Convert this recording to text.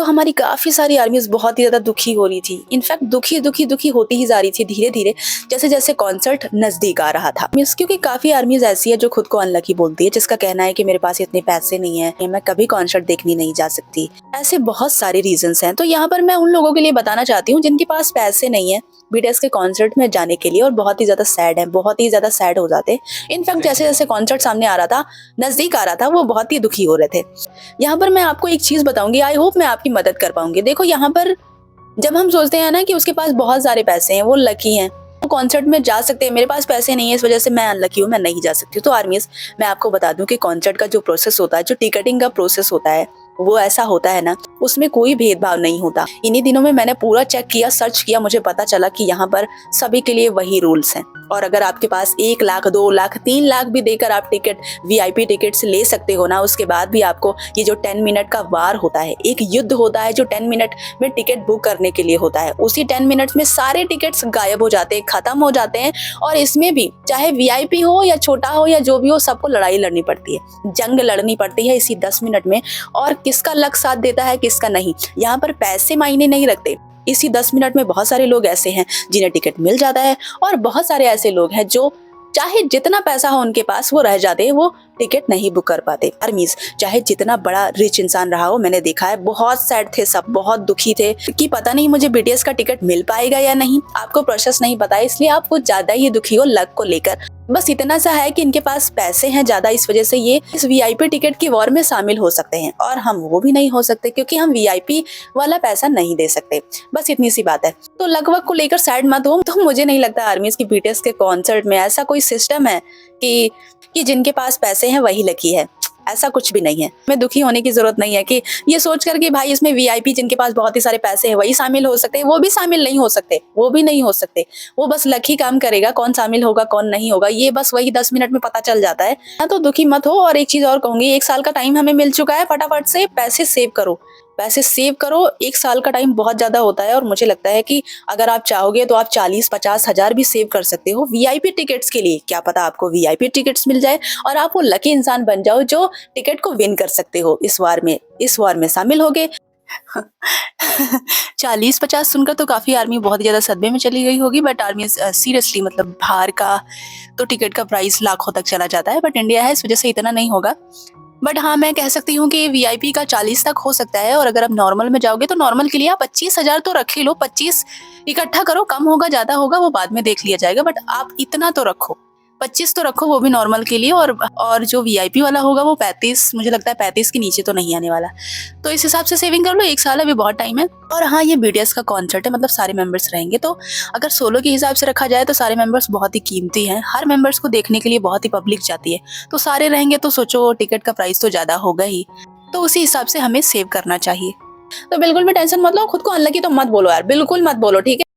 हमारी काफ़ी सारी आर्मीज़ बहुत ही ज़्यादा दुखी हो रही थी। इनफैक्ट दुखी, दुखी, दुखी होती ही जा रही थी धीरे-धीरे, जैसे-जैसे कॉन्सर्ट नज़दीक आ रहा था। मीन्स क्योंकि काफ़ी आर्मीज़ ऐसी है जो खुद को अनलकी बोलती है, जिसका कहना है कि मेरे पास इतने पैसे नहीं हैं, मैं कभी कॉन्सर्ट देखने नहीं जा सकती। ऐसे बहुत सारे रीज़न्स हैं। तो यहाँ पर मैं उन लोगों के लिए बताना चाहती हूँ जिनके पास पैसे नहीं है बीटीएस के कॉन्सर्ट में जाने के लिए और बहुत ही ज़्यादा सैड है, बहुत ही ज़्यादा सैड हो जाते। इनफैक्ट जैसे-जैसे कॉन्सर्ट सामने आ रहा था, नज़दीक आ रहा था, वो बहुत ही दुखी हो रहे थे। यहाँ पर मैं आपको एक चीज़ बताऊँगी, आई होप मैं आपकी मदद कर पाऊँगी। देखो यहाँ पर जब हम सोचते हैं ना कि उसके पास बहुत सारे पैसे हैं, वो लकी हैं, वो कॉन्सर्ट में जा सकते हैं, मेरे पास पैसे नहीं है इस वजह से मैं अनलकी हूँ, मैं नहीं जा सकती हूँ। तो आर्मीज़, मैं आपको बता दूँ कि कॉन्सर्ट का जो प्रोसेस होता है, जो टिकटिंग का प्रोसेस होता है, वो ऐसा होता है ना, उसमें कोई भेदभाव नहीं होता। इन्हीं दिनों में मैंने पूरा चेक किया, सर्च किया, मुझे पता चला कि यहाँ पर सभी के लिए वही रूल्स हैं। और अगर आपके पास 1 लाख, 2 लाख, 3 लाख भी देकर आप टिकट, वीआईपी टिकट्स ले सकते हो ना, उसके बाद भी आपको ये जो 10 मिनट का वार होता है, एक युद्ध होता है जो 10 मिनट में टिकट बुक करने के लिए होता है, उसी 10 मिनट्स में सारे टिकट्स गायब हो जाते हैं, खत्म हो जाते हैं। और इसमें भी चाहे वीआईपी हो या छोटा हो या जो भी हो, सबको लड़ाई लड़नी पड़ती है, जंग लड़नी पड़ती है इसी 10 मिनट में। और किसका लक साथ देता है, किसका नहीं, यहाँ पर पैसे मायने नहीं रखते। इसी 10 मिनट में बहुत सारे लोग ऐसे हैं जिन्हें टिकट मिल जाता है और बहुत सारे ऐसे लोग हैं जो चाहे जितना पैसा हो उनके पास, वो रह जाते हैं, वो टिकट नहीं बुक कर पाते। आर्मीज, चाहे जितना बड़ा रिच इंसान रहा हो, मैंने देखा है बहुत सैड थे, सब बहुत दुखी थे कि पता नहीं मुझे बीटीएस का टिकट मिल पाएगा या नहीं। आपको प्रोसेस नहीं पता है, इसलिए आप कुछ ज्यादा ही दुखी हो लक को लेकर। बस इतना सा है कि इनके पास पैसे हैं ज्यादा, इस वजह से ये इस वीआईपी टिकट की वॉर में शामिल हो सकते हैं और हम वो भी नहीं हो सकते क्योंकि हम वीआईपी वाला पैसा नहीं दे सकते। बस इतनी सी बात है। तो लक वक को लेकर सैड मत हो। तो मुझे नहीं लगता आर्मीज की बीटीएस के कॉन्सर्ट में ऐसा कोई सिस्टम है कि जिनके पास पैसे हैं वही लकी है। ऐसा कुछ भी नहीं है। हमें दुखी होने की जरूरत नहीं है कि ये सोचकर कि भाई इसमें वीआईपी जिनके पास बहुत ही सारे पैसे हैं वही शामिल हो सकते हैं। वो भी शामिल नहीं हो सकते, वो भी नहीं हो सकते। वो बस लक ही काम करेगा, कौन शामिल होगा कौन नहीं होगा ये बस वही 10 मिनट में पता चल जाता है। तो दुखी मत हो। और एक चीज और कहूंगी, 1 साल का टाइम हमें मिल चुका है, फटाफट से पैसे सेव करो, पैसे सेव करो। 1 साल का टाइम बहुत ज्यादा होता है और मुझे लगता है कि अगर आप चाहोगे तो आप 40-50 हजार भी सेव कर सकते हो वीआईपी टिकट्स के लिए। क्या पता आपको वीआईपी टिकट्स मिल जाए और आप वो लकी इंसान बन जाओ जो टिकट को विन कर सकते हो इस वार में शामिल होगे। 40-50 सुनकर तो काफी आर्मी बहुत ही ज्यादा सदमे में चली गई होगी, बट आर्मी सीरियसली, मतलब बाहर का तो टिकट का प्राइस लाखों तक चला जाता है, बट इंडिया है इस वजह से इतना नहीं होगा। बट हाँ, मैं कह सकती हूँ कि वीआईपी का 40 तक हो सकता है। और अगर आप नॉर्मल में जाओगे तो नॉर्मल के लिए आप 25 हजार तो रख ही लो। 25 इकट्ठा करो, कम होगा ज्यादा होगा वो बाद में देख लिया जाएगा, बट आप इतना तो रखो, 25 तो रखो, वो भी नॉर्मल के लिए। और जो वीआईपी वाला होगा वो 35, मुझे लगता है 35 के नीचे तो नहीं आने वाला। तो इस हिसाब से सेविंग कर लो, 1 साल अभी बहुत टाइम है। और हाँ, ये बीटीएस का कॉन्सर्ट है, मतलब सारे मेंबर्स रहेंगे। तो अगर सोलो के हिसाब से रखा जाए तो सारे मेंबर्स बहुत ही कीमती हैं। हर मेंबर्स को देखने के लिए बहुत ही पब्लिक जाती है, तो सारे रहेंगे तो सोचो टिकट का प्राइस तो ज्यादा होगा ही। तो उसी हिसाब से हमें सेव करना चाहिए। तो बिल्कुल भी टेंशन मत लो, खुद को अनलकी तो मत बोलो यार, बिल्कुल मत बोलो, ठीक है।